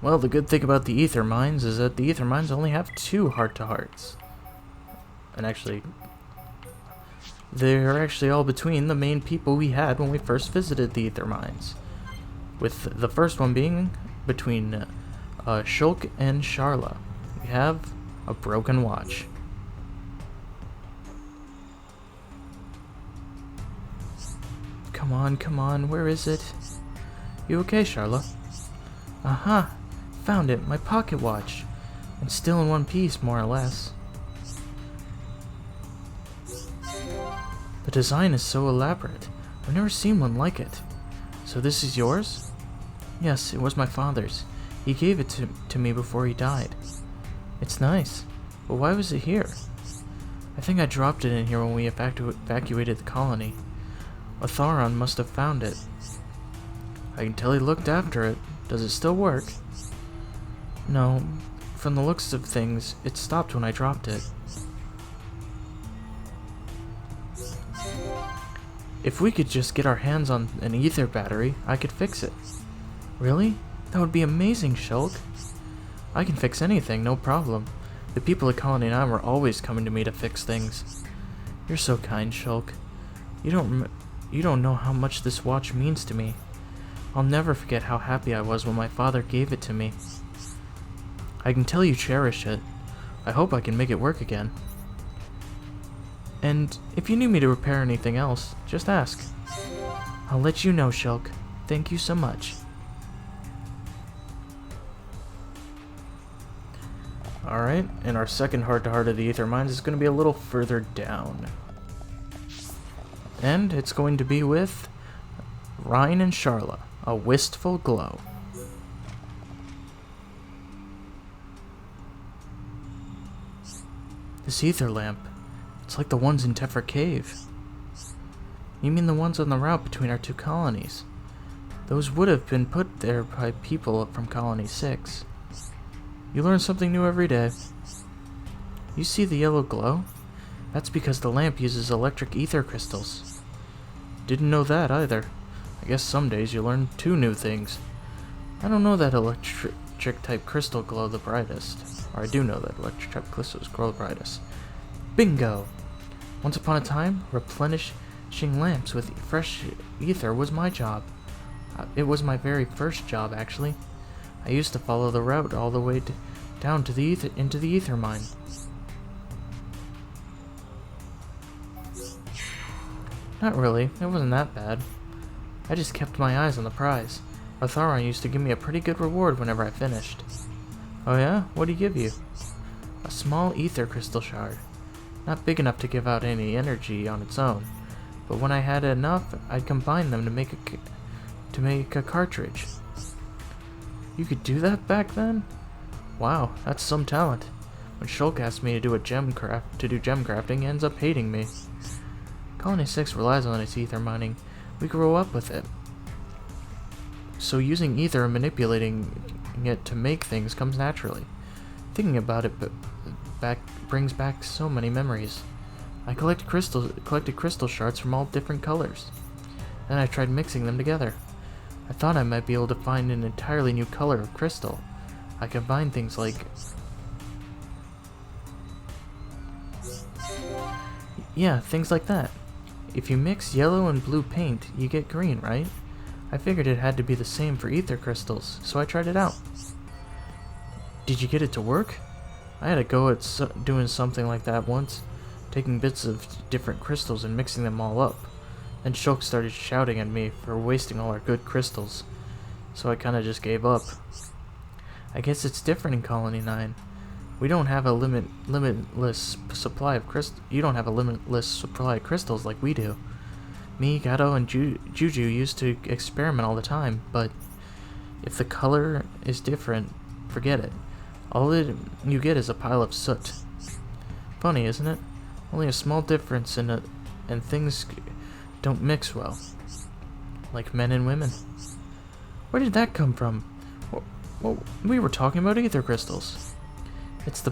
Well, the good thing about the ether mines is that the ether mines only have 2 heart-to-hearts. And actually, they're actually all between the main people we had when we first visited the ether mines. With the first one being between Shulk and Sharla. We have a broken watch. Come on, where is it? You okay, Sharla? Aha! Found it, my pocket watch. And still in one piece, more or less. The design is so elaborate. I've never seen one like it. So this is yours? Yes, it was my father's. He gave it to me before he died. It's nice, but why was it here? I think I dropped it in here when we evacuated the colony. Otharon must have found it. I can tell he looked after it. Does it still work? No, from the looks of things, it stopped when I dropped it. If we could just get our hands on an ether battery, I could fix it. Really? That would be amazing, Shulk. I can fix anything, no problem. The people at Colony 9 were always coming to me to fix things. You're so kind, Shulk. You don't know how much this watch means to me. I'll never forget how happy I was when my father gave it to me. I can tell you cherish it. I hope I can make it work again. And if you need me to repair anything else, just ask. I'll let you know, Shulk. Thank you so much. Alright, and our second heart-to-heart of the Ether Mines is going to be a little further down. And it's going to be with Ryan and Sharla, a wistful glow. This ether lamp, it's like the ones in Tefra Cave. You mean the ones on the route between our 2 colonies? Those would have been put there by people from Colony 6. You learn something new every day. You see the yellow glow? That's because the lamp uses electric ether crystals. Didn't know that either. I guess some days you learn 2 new things. I don't know that electric type crystal glow the brightest. Or I do know that electric type crystals glow the brightest. Bingo! Once upon a time, replenishing lamps with fresh ether was my job. It was my very first job, actually. I used to follow the route all the way down to the into the ether mine. Not really, it wasn't that bad. I just kept my eyes on the prize. Otharon used to give me a pretty good reward whenever I finished. Oh yeah? What'd he give you? A small ether crystal shard. Not big enough to give out any energy on its own, but when I had enough, I'd combine them to make a cartridge. You could do that back then? Wow, that's some talent. When Shulk asked me to do gem crafting, he ends up hating me. Colony 6 relies on its ether mining. We grew up with it. So using ether and manipulating it to make things comes naturally. Thinking about it brings back so many memories. I collected crystal shards from all different colors. Then I tried mixing them together. I thought I might be able to find an entirely new color of crystal. I combined things like... Yeah, things like that. If you mix yellow and blue paint, you get green, right? I figured it had to be the same for ether crystals, so I tried it out. Did you get it to work? I had a go at doing something like that once, taking bits of different crystals and mixing them all up. Then Shulk started shouting at me for wasting all our good crystals, so I kinda just gave up. I guess it's different in Colony 9. We don't have a limitless supply of you don't have a limitless supply of crystals like we do. Me, Gato, and Juju used to experiment all the time, but if the color is different, forget it. All you get is a pile of soot. Funny, isn't it? Only a small difference and things don't mix well. Like men and women. Where did that come from? Well, we were talking about ether crystals. It's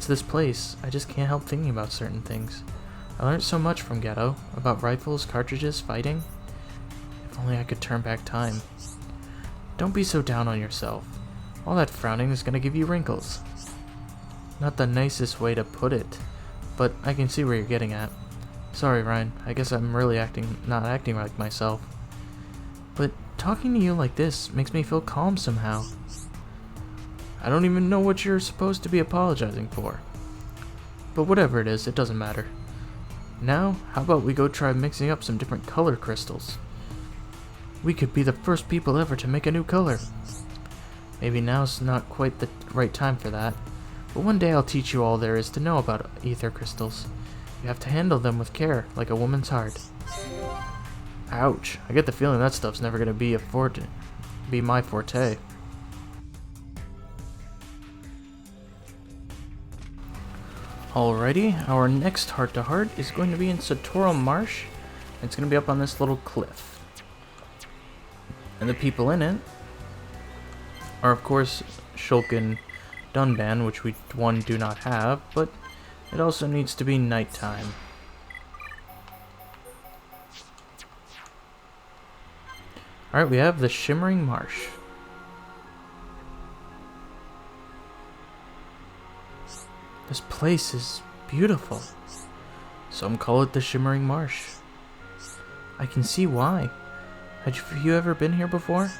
this place. I just can't help thinking about certain things. I learned so much from Gato about rifles, cartridges, fighting. If only I could turn back time. Don't be so down on yourself. All that frowning is gonna give you wrinkles. Not the nicest way to put it, but I can see where you're getting at. Sorry, Ryan. I guess I'm really not acting like myself. But talking to you like this makes me feel calm somehow. I don't even know what you're supposed to be apologizing for. But whatever it is, it doesn't matter. Now, how about we go try mixing up some different color crystals? We could be the first people ever to make a new color. Maybe now's not quite the right time for that, but one day I'll teach you all there is to know about ether crystals. You have to handle them with care, like a woman's heart. Ouch, I get the feeling that stuff's never gonna be my forte. Alrighty, our next heart-to-heart is going to be in Satoru Marsh. It's going to be up on this little cliff. And the people in it are, of course, Shulk and Dunban, which we do not have, but it also needs to be nighttime. Alright, we have the Shimmering Marsh. This place is beautiful. Some call it the Shimmering Marsh. I can see why. Had you ever been here before?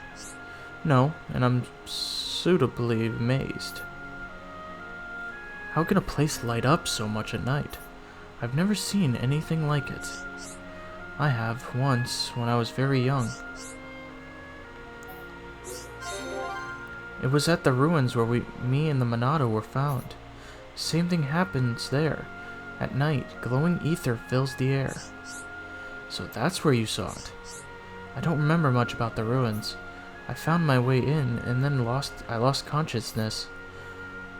No, and I'm suitably amazed. How can a place light up so much at night? I've never seen anything like it. I have once, when I was very young. It was at the ruins where me and the Monado were found. Same thing happens there. At night, glowing ether fills the air. So that's where you saw it. I don't remember much about the ruins. I found my way in, and then I lost consciousness.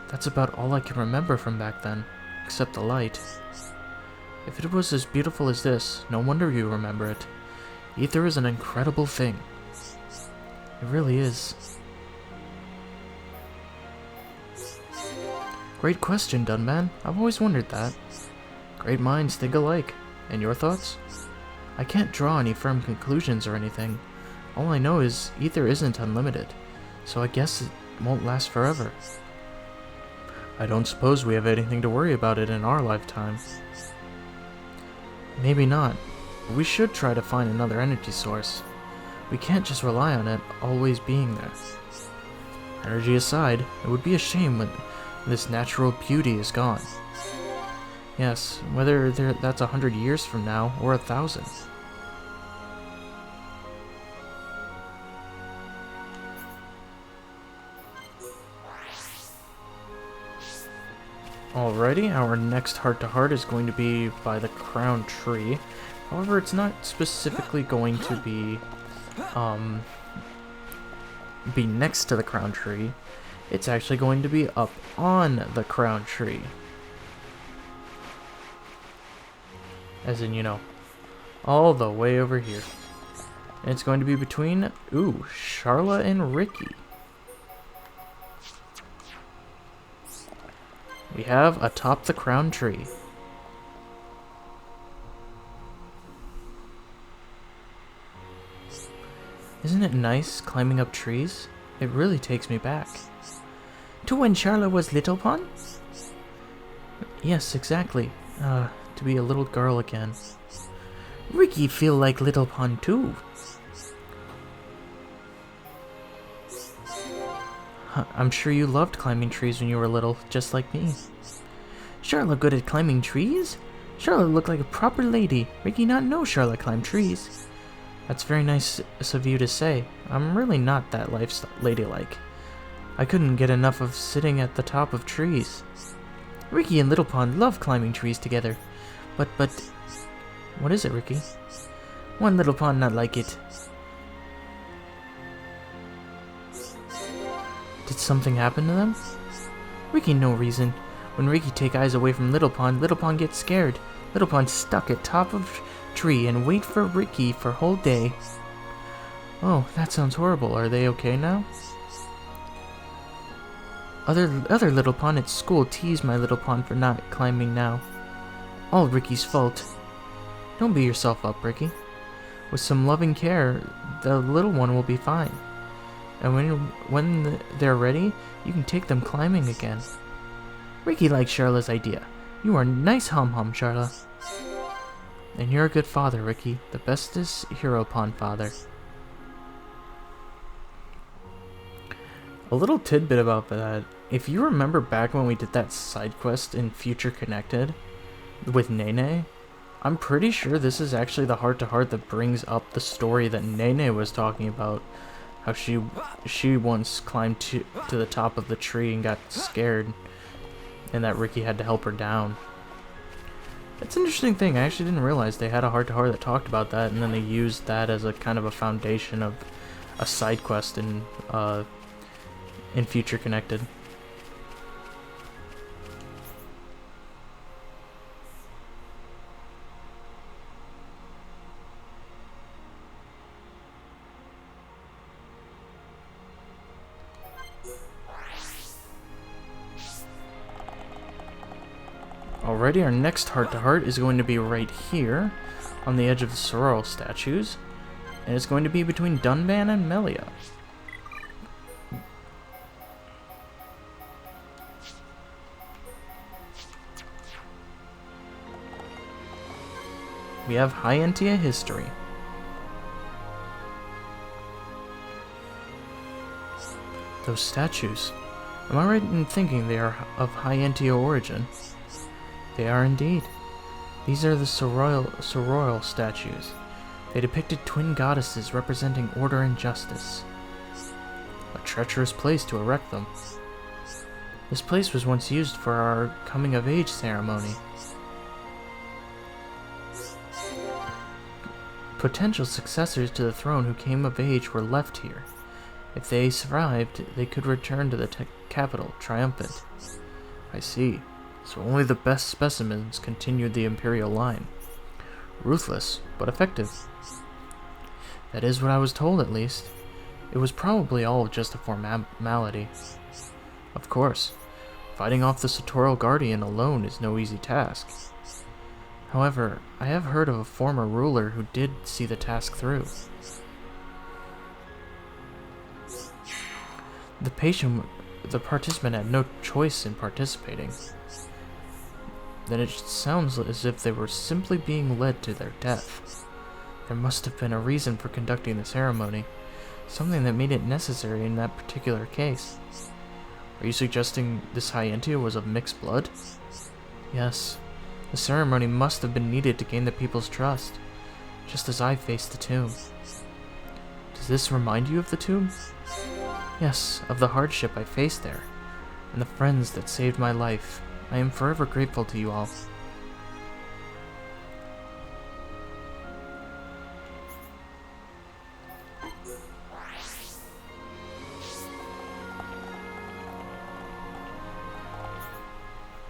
That's about all I can remember from back then, except the light. If it was as beautiful as this, no wonder you remember it. Ether is an incredible thing. It really is. Great question, Dunban. I've always wondered that. Great minds think alike. And your thoughts? I can't draw any firm conclusions or anything. All I know is ether isn't unlimited, so I guess it won't last forever. I don't suppose we have anything to worry about it in our lifetime. Maybe not, but we should try to find another energy source. We can't just rely on it always being there. Energy aside, it would be a shame when this natural beauty is gone. Yes, whether that's 100 years from now or 1,000. Alrighty, our next heart-to-heart is going to be by the crown tree. However, it's not specifically going to be next to the crown tree. It's actually going to be up on the crown tree. As in, you know, all the way over here. And it's going to be between, Charla and Ricky. We have atop the crown tree. Isn't it nice climbing up trees? It really takes me back. To when Charla was little pon? Yes, exactly. To be a little girl again. Ricky feel like little pon too. I'm sure you loved climbing trees when you were little, just like me. Charla good at climbing trees? Charla looked like a proper lady. Ricky not know Charla climb trees. That's very nice of you to say. I'm really not that ladylike. I couldn't get enough of sitting at the top of trees. Ricky and Little Pond love climbing trees together. But... What is it, Ricky? One Little Pond not like it. Did something happen to them? Ricky no reason. When Ricky take eyes away from Little Pond gets scared. Little Pond stuck at top of tree and wait for Ricky for whole day. Oh, that sounds horrible. Are they okay now? Other Little Pond at school tease my Little Pond for not climbing now. All Ricky's fault. Don't beat yourself up, Ricky. With some loving care, the little one will be fine. And they're ready, you can take them climbing again. Ricky likes Charla's idea. You are a nice hum-hum, Charla. And you're a good father, Ricky. The bestest Heropon father. A little tidbit about that. If you remember back when we did that side quest in Future Connected with Nene, I'm pretty sure this is actually the heart-to-heart that brings up the story that Nene was talking about. How she once climbed to the top of the tree and got scared, and that Ricky had to help her down. It's an interesting thing. I actually didn't realize they had a heart-to-heart that talked about that, and then they used that as a kind of a foundation of a side quest in Future Connected. Alrighty, our next heart-to-heart is going to be right here, on the edge of the sororal statues, and it's going to be between Dunban and Melia. We have Hyentia history. Those statues. Am I right in thinking they are of Hyentia origin? They are indeed. These are the sororal statues. They depicted twin goddesses representing order and justice. A treacherous place to erect them. This place was once used for our coming-of-age ceremony. Potential successors to the throne who came of age were left here. If they survived, they could return to the capital triumphant. I see. So only the best specimens continued the imperial line. Ruthless, but effective. That is what I was told, at least. It was probably all just a formality. Of course, fighting off the Satorial Guardian alone is no easy task. However, I have heard of a former ruler who did see the task through. The participant had no choice in participating. Then it sounds as if they were simply being led to their death. There must have been a reason for conducting the ceremony, something that made it necessary in that particular case. Are you suggesting this Hyentia was of mixed blood? Yes. The ceremony must have been needed to gain the people's trust, just as I faced the tomb. Does this remind you of the tomb? Yes, of the hardship I faced there, and the friends that saved my life. I am forever grateful to you all.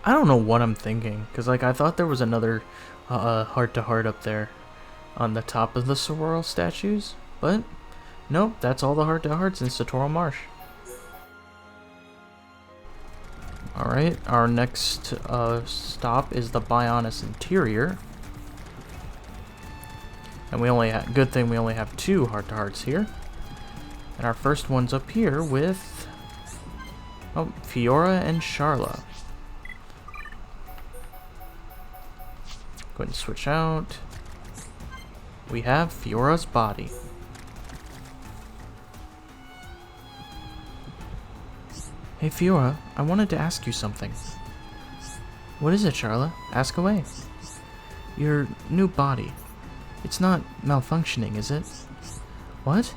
I don't know what I'm thinking, because like I thought there was another heart-to-heart up there on the top of the sororal statues, but nope, that's all the heart-to-hearts in Satorial Marsh. Alright, our next stop is the Bionis Interior. And good thing we only have 2 heart-to-hearts here. And our first one's up here with Fiora and Charla. Go ahead and switch out. We have Fiora's body. Hey Fiora, I wanted to ask you something. What is it, Charla? Ask away. Your new body. It's not malfunctioning, is it? What?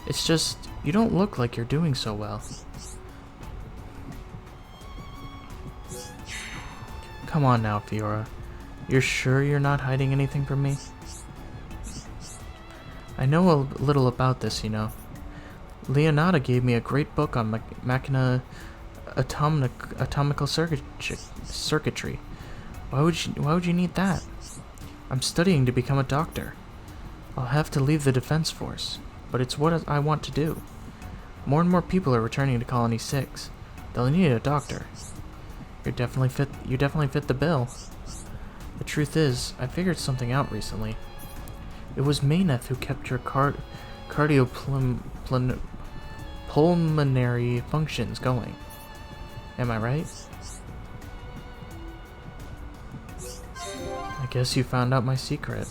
It's just, you don't look like you're doing so well. Come on now, Fiora. You're sure you're not hiding anything from me? I know a little about this, you know. Leonata gave me a great book on atomical circuitry. Why would you need that? I'm studying to become a doctor. I'll have to leave the Defense Force, but it's what I want to do. More and more people are returning to Colony 6. They'll need a doctor. You definitely fit the bill. The truth is, I figured something out recently. It was Mayneth who kept your pulmonary functions going. Am I right? I guess you found out my secret.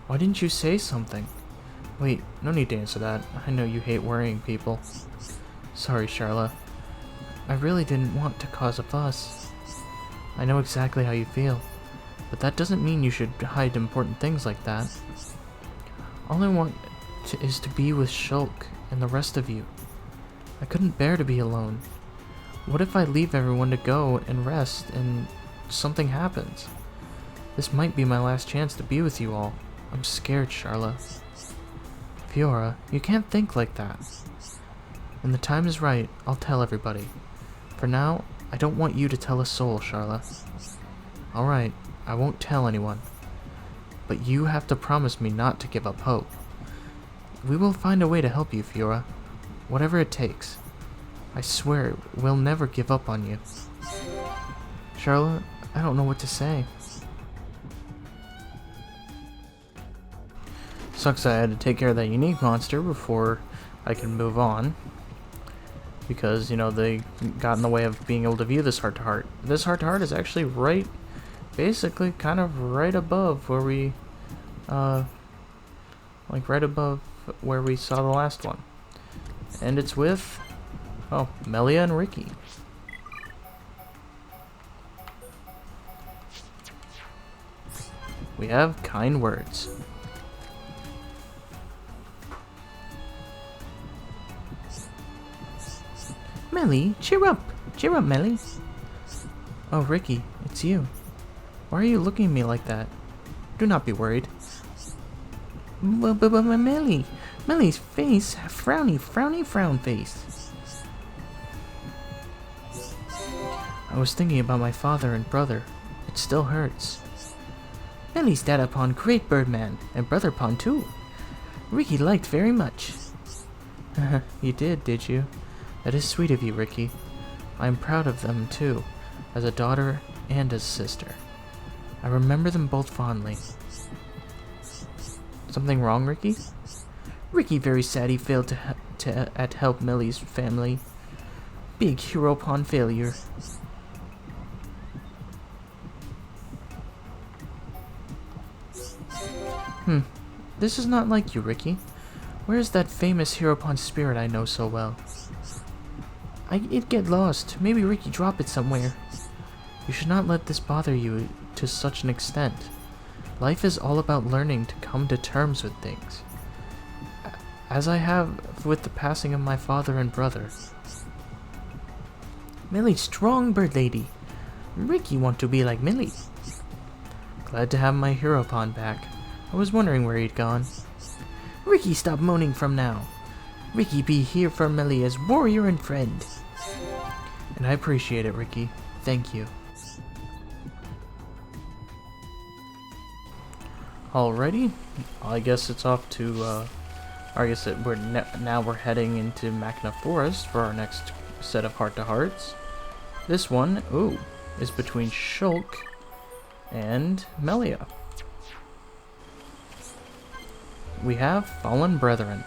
Why didn't you say something? Wait, no need to answer that. I know you hate worrying people. Sorry, Charla. I really didn't want to cause a fuss. I know exactly how you feel, but that doesn't mean you should hide important things like that. All I want is to be with Shulk and the rest of you. I couldn't bear to be alone. What if I leave everyone to go and rest and something happens? This might be my last chance to be with you all. I'm scared, Charla. Fiora, you can't think like that. When the time is right, I'll tell everybody. For now, I don't want you to tell a soul, Charla. Alright, I won't tell anyone. But you have to promise me not to give up hope. We will find a way to help you, Fiora. Whatever it takes. I swear, we'll never give up on you. Charla, I don't know what to say. Sucks I had to take care of that unique monster before I can move on. Because, you know, they got in the way of being able to view this heart-to-heart. This heart-to-heart is actually right, basically kind of right above where we, like right above where we saw the last one. And it's with, oh, Melia and Ricky. We have kind words. Melly, cheer up! Cheer up, Melly! Oh, Ricky, it's you. Why are you looking at me like that? Do not be worried. But Melly! Melly's face, frown face. I was thinking about my father and brother. It still hurts. Melly's dad upon great Birdman, and brother upon too. Ricky liked very much. You did you? That is sweet of you, Ricky. I am proud of them, too, as a daughter and as a sister. I remember them both fondly. Something wrong, Ricky? Ricky very sad he failed to help Millie's family. Big Heropon failure. This is not like you, Ricky. Where is that famous Heropon spirit I know so well? It get lost. Maybe Ricky dropped it somewhere. You should not let this bother you to such an extent. Life is all about learning to come to terms with things. As I have with the passing of my father and brother. Millie, strong bird lady. Ricky want to be like Millie. Glad to have my Heropon back. I was wondering where he'd gone. Ricky, stop moaning from now. Ricky be here for Millie as warrior and friend. And I appreciate it, Ricky. Thank you. Alrighty. I guess it's off to, I guess now we're heading into Machina Forest for our next set of heart-to-hearts. This one, is between Shulk and Melia. We have Fallen Brethren.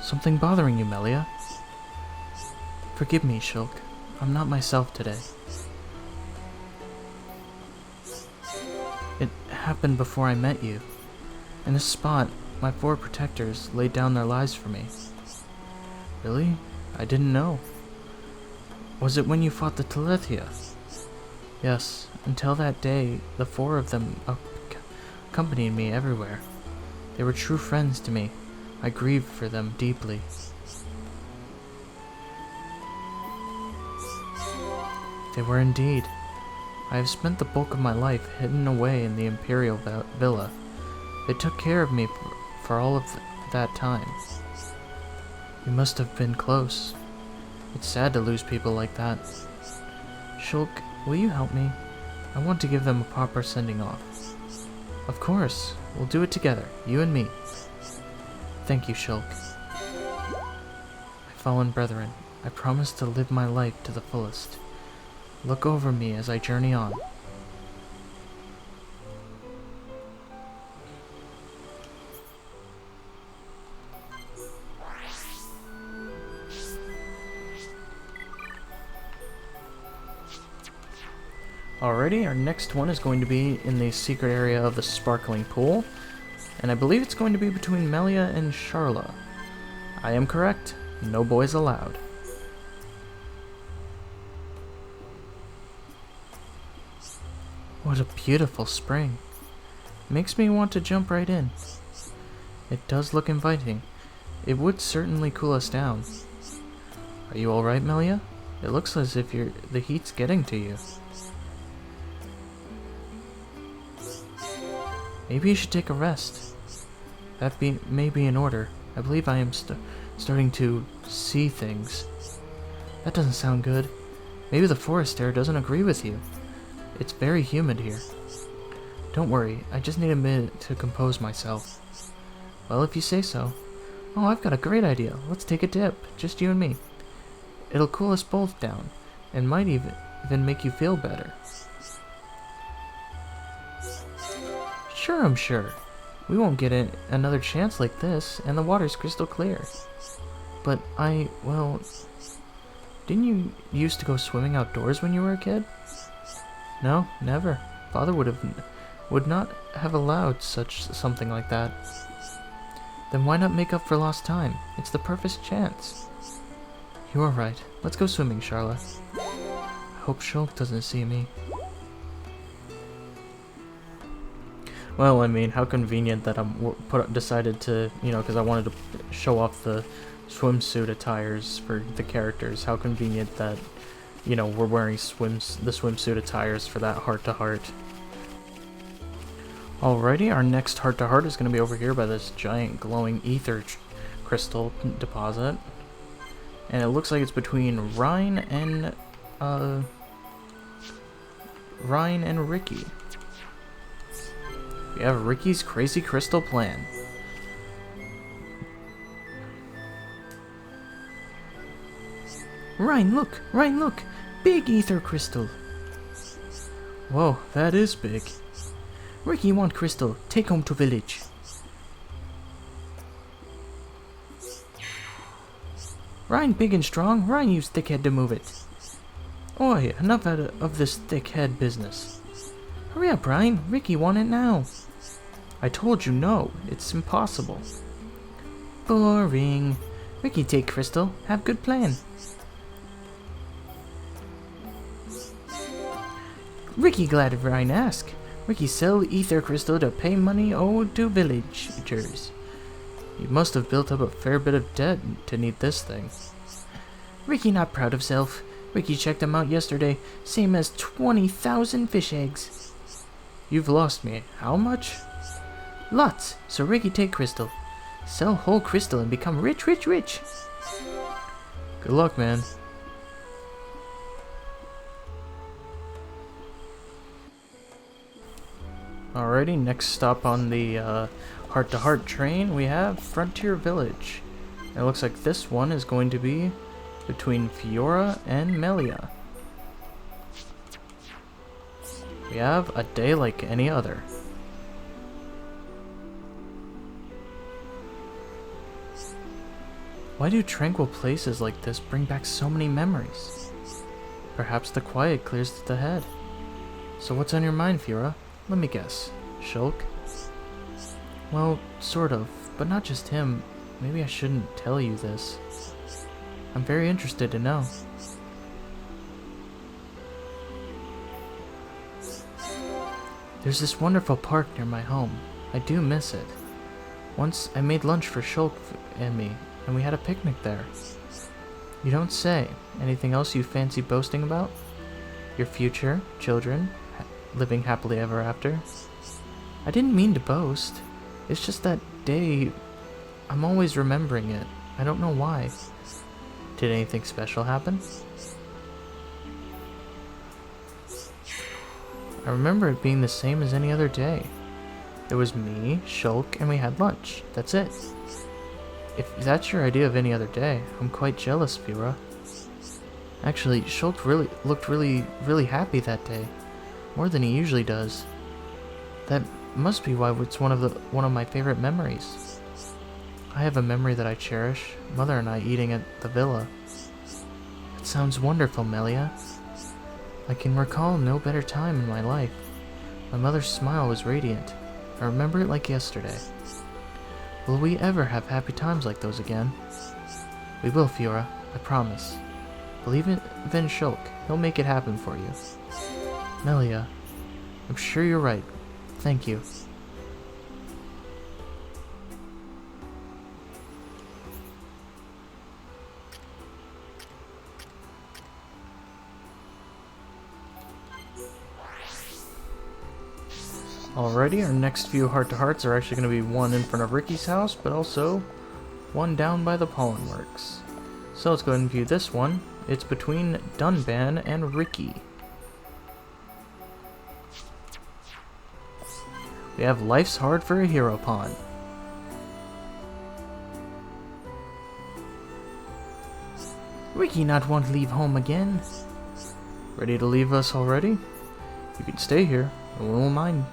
Something bothering you, Melia? Forgive me, Shulk. I'm not myself today. It happened before I met you. In this spot, my 4 protectors laid down their lives for me. Really? I didn't know. Was it when you fought the Talithia? Yes, until that day, the 4 of them accompanied me everywhere. They were true friends to me. I grieved for them deeply. They were indeed. I have spent the bulk of my life hidden away in the Imperial Villa. They took care of me for all of that time. We must have been close. It's sad to lose people like that. Shulk, will you help me? I want to give them a proper sending off. Of course. We'll do it together, you and me. Thank you, Shulk. My fallen brethren, I promise to live my life to the fullest. Look over me as I journey on. Alrighty, our next one is going to be in the secret area of the sparkling pool, and I believe it's going to be between Melia and Charla. I am correct. No boys allowed. What a beautiful spring. Makes me want to jump right in. It does look inviting. It would certainly cool us down. Are you alright, Melia? It looks as if the heat's getting to you. Maybe you should take a rest. That may be in order. I believe I am starting to see things. That doesn't sound good. Maybe the forest air doesn't agree with you. It's very humid here. Don't worry, I just need a minute to compose myself. Well, if you say so. Oh, I've got a great idea. Let's take a dip, just you and me. It'll cool us both down, and might even make you feel better. Sure, I'm sure. We won't get another chance like this, and the water's crystal clear. But well, didn't you used to go swimming outdoors when you were a kid? No, never. Father would not have allowed something like that. Then why not make up for lost time? It's the perfect chance. You are right. Let's go swimming, Charla. I hope Shulk doesn't see me. Well, I mean, how convenient that I'm decided to, because I wanted to show off the swimsuit attires for the characters. How convenient that, we're wearing the swimsuit attires for that heart-to-heart. Alrighty, our next heart-to-heart is going to be over here by this giant glowing ether crystal deposit. And it looks like it's between Ryan and Ricky. We have Ricky's crazy crystal plan. Ryan, look! Ryan, look! Big ether crystal! Whoa, that is big. Ricky, you want crystal? Take home to village. Ryan, big and strong. Ryan, use thick head to move it. Oi, enough of this thick head business. Hurry up, Ryan. Ricky want it now. I told you no. It's impossible. Boring. Ricky, take crystal. Have good plan. Ricky, glad if Ryan ask. Ricky sell ether crystal to pay money owed to villagers. You must have built up a fair bit of debt to need this thing. Ricky not proud of self. Ricky checked him out yesterday. Same as 20,000 fish eggs. You've lost me. How much? Lots. So Ricky take crystal. Sell whole crystal and become rich, rich, rich. Good luck, man. Alrighty, next stop on the heart-to-heart train, we have Frontier Village. It looks like this one is going to be between Fiora and Melia. We have a day like any other. Why do tranquil places like this bring back so many memories? Perhaps the quiet clears the head. So what's on your mind, Fiora? Let me guess. Shulk? Well, sort of, but not just him. Maybe I shouldn't tell you this. I'm very interested to know. There's this wonderful park near my home. I do miss it. Once I made lunch for Shulk and me, and we had a picnic there. You don't say. Anything else you fancy boasting about? Your future, children, living happily ever after? I didn't mean to boast. It's just that day, I'm always remembering it. I don't know why. Did anything special happen? I remember it being the same as any other day. There was me, Shulk, and we had lunch. That's it. If that's your idea of any other day, I'm quite jealous, Fiora. Actually, Shulk looked really happy that day. More than he usually does. That must be why it's one of my favorite memories. I have a memory that I cherish. Mother and I eating at the villa. It sounds wonderful, Melia. I can recall no better time in my life. My mother's smile was radiant. I remember it like yesterday. Will we ever have happy times like those again? We will, Fiora. I promise. Believe in Van Shulk. He'll make it happen for you. Melia, I'm sure you're right. Thank you. Alrighty, our next few heart-to-hearts are actually going to be one in front of Ricky's house, but also one down by the Pollen Works. So let's go ahead and view this one. It's between Dunban and Ricky. We have Life's Hard for a Heropon. Ricky not want to leave home again. Ready to leave us already? You can stay here. I won't mind.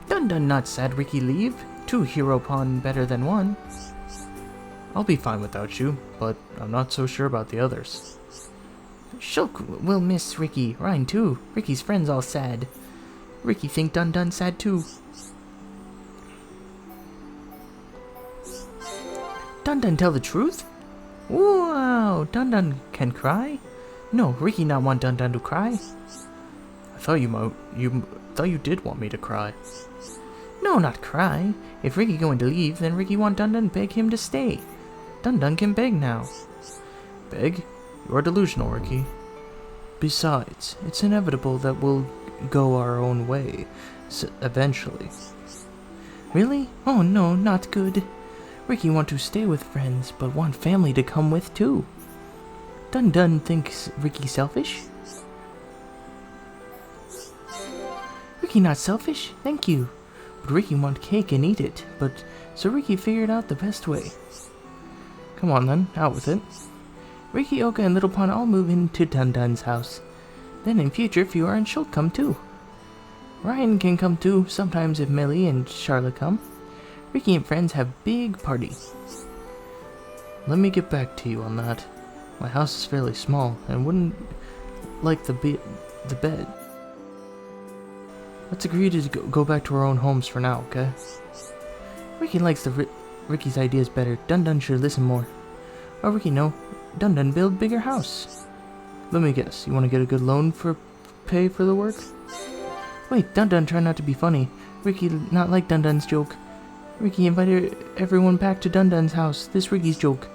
Dun not sad Ricky leave. 2 Heropon better than 1. I'll be fine without you, but I'm not so sure about the others. Shulk will miss Ricky. Ryan too. Ricky's friends all sad. Ricky think Dun sad too. Dun tell the truth? Wow, Dun can cry? No, Ricky not want Dun to cry. I thought you did want me to cry. No, not cry. If Ricky going to leave, then Ricky want Dun beg him to stay. Dun can beg now. Beg? You are delusional, Ricky. Besides, it's inevitable that we'll go our own way, eventually. Really? Oh no, not good. Ricky want to stay with friends, but want family to come with too. Dun thinks Ricky selfish? Ricky not selfish? Thank you. But Ricky want cake and eat it, so Ricky figured out the best way. Come on then, out with it. Ricky, Oka, and Little Pun all move into Dun's house. Then in future, Fiora and Shulk come too. Ryan can come too, sometimes if Millie and Charlotte come. Ricky and friends have big party. Let me get back to you on that. My house is fairly small, and wouldn't like the bed. Let's agree to go back to our own homes for now, okay? Ricky likes Ricky's ideas better. Dun should listen more. Oh, Ricky, no. Dun build bigger house. Let me guess, you want to get a good loan for pay for the work? Wait, Dun try not to be funny. Ricky not like Dun's joke. Ricky invited everyone back to Dun's house. This Ricky's joke.